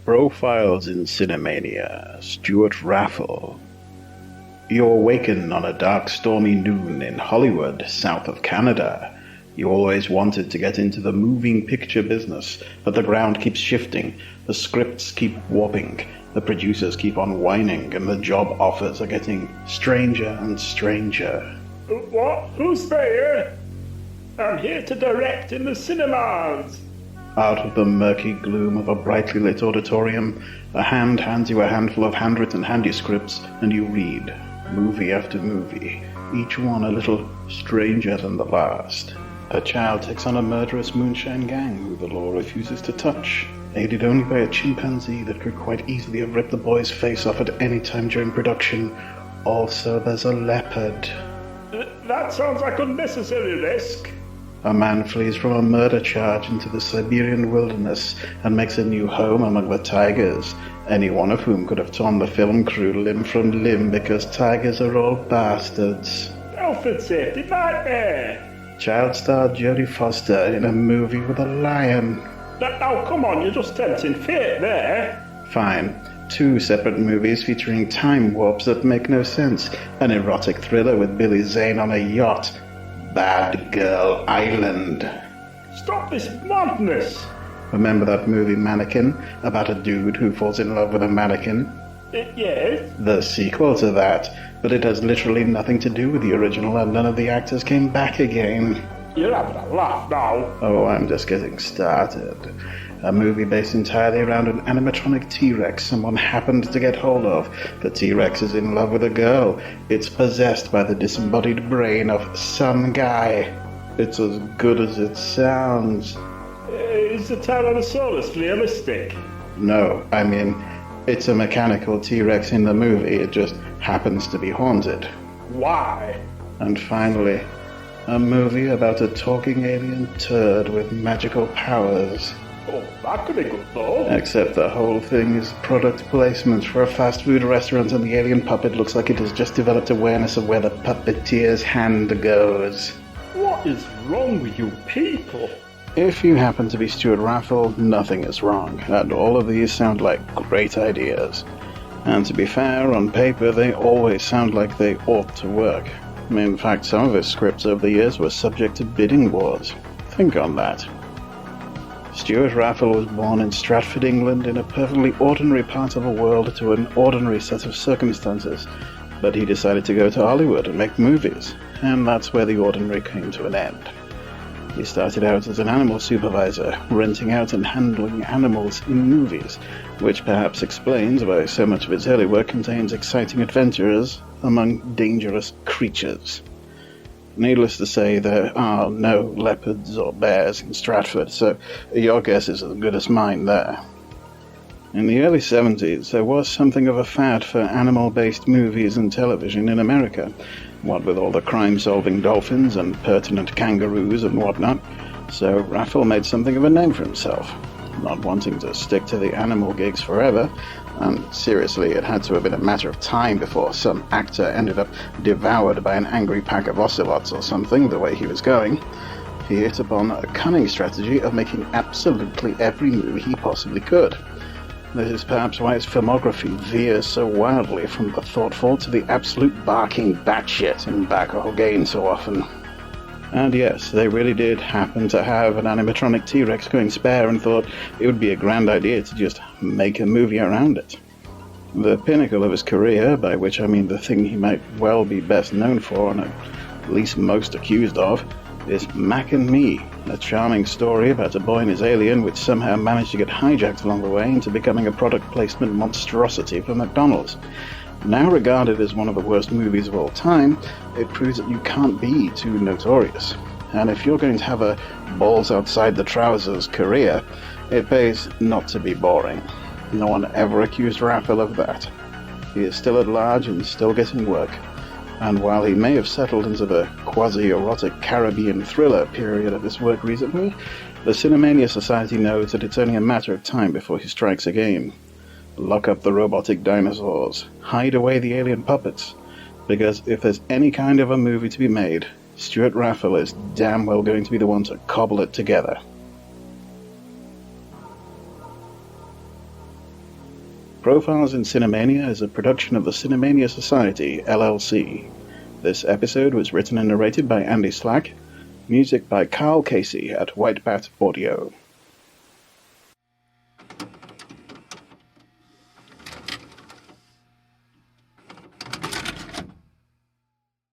Profiles in Cinemania, Stewart Raffill. You awaken on a dark, stormy noon in Hollywood, south of Canada. You always wanted to get into the moving picture business, but the ground keeps shifting, the scripts keep warping, the producers keep on whining, and the job offers are getting stranger and stranger. What? Who's there? I'm here to direct in the cinemas. Out of the murky gloom of a brightly lit auditorium, a hand hands you a handful of handwritten handyscripts, and you read, movie after movie, each one a little stranger than the last. A child takes on a murderous moonshine gang who the law refuses to touch, aided only by a chimpanzee that could quite easily have ripped the boy's face off at any time during production. Also, there's a leopard. That sounds like unnecessary risk. A man flees from a murder charge into the Siberian wilderness and makes a new home among the tigers, any one of whom could have torn the film crew limb from limb because tigers are all bastards. Health and safety nightmare. Child star Jodie Foster in a movie with a lion. Now, come on, you're just tempting fate there. Fine. 2 separate movies featuring time warps that make no sense. An erotic thriller with Billy Zane on a yacht. Bad Girl Island. Stop this madness. Remember that movie Mannequin, about a dude who falls in love with a mannequin? Yes. The sequel to that, but it has literally nothing to do with the original and none of the actors came back again. You're having a laugh now. Oh, I'm just getting started. A movie based entirely around an animatronic T-Rex someone happened to get hold of. The T-Rex is in love with a girl. It's possessed by the disembodied brain of some guy. It's as good as it sounds. Is the Tyrannosaurus realistic? No, I mean, it's a mechanical T-Rex in the movie. It just happens to be haunted. Why? And finally, a movie about a talking alien turd with magical powers. Oh, that could be good though. Except the whole thing is product placement for a fast food restaurant and the alien puppet looks like it has just developed awareness of where the puppeteer's hand goes. What is wrong with you people? If you happen to be Stewart Raffill, nothing is wrong, and all of these sound like great ideas. And to be fair, on paper they always sound like they ought to work. In fact, some of his scripts over the years were subject to bidding wars. Think on that. Stewart Raffill was born in Stratford, England, in a perfectly ordinary part of a world to an ordinary set of circumstances, but he decided to go to Hollywood and make movies, and that's where the ordinary came to an end. He started out as an animal supervisor, renting out and handling animals in movies, which perhaps explains why so much of his early work contains exciting adventures among dangerous creatures. Needless to say, there are no leopards or bears in Stratford, so your guess is as good as mine there. In the early 70s, there was something of a fad for animal-based movies and television in America, what with all the crime-solving dolphins and pertinent kangaroos and whatnot, so Raffill made something of a name for himself, not wanting to stick to the animal gigs forever. And seriously, it had to have been a matter of time before some actor ended up devoured by an angry pack of ocelots or something, the way he was going. He hit upon a cunning strategy of making absolutely every movie he possibly could. This is perhaps why his filmography veers so wildly from the thoughtful to the absolute barking batshit and back again so often. And yes, they really did happen to have an animatronic T-Rex going spare and thought it would be a grand idea to just make a movie around it. The pinnacle of his career, by which I mean the thing he might well be best known for and at least most accused of, is Mac and Me, a charming story about a boy and his alien which somehow managed to get hijacked along the way into becoming a product placement monstrosity for McDonald's. Now regarded as one of the worst movies of all time, it proves that you can't be too notorious. And if you're going to have a balls outside the trousers career, it pays not to be boring. No one ever accused Raffill of that. He is still at large and still getting work. And while he may have settled into the quasi-erotic Caribbean thriller period of his work recently, the Cinemania Society knows that it's only a matter of time before he strikes again. Lock up the robotic dinosaurs, hide away the alien puppets, because if there's any kind of a movie to be made, Stewart Raffill is damn well going to be the one to cobble it together. Profiles in Cinemania is a production of the Cinemania Society, LLC. This episode was written and narrated by Andy Slack. Music by Karl Casey at White Bat Audio.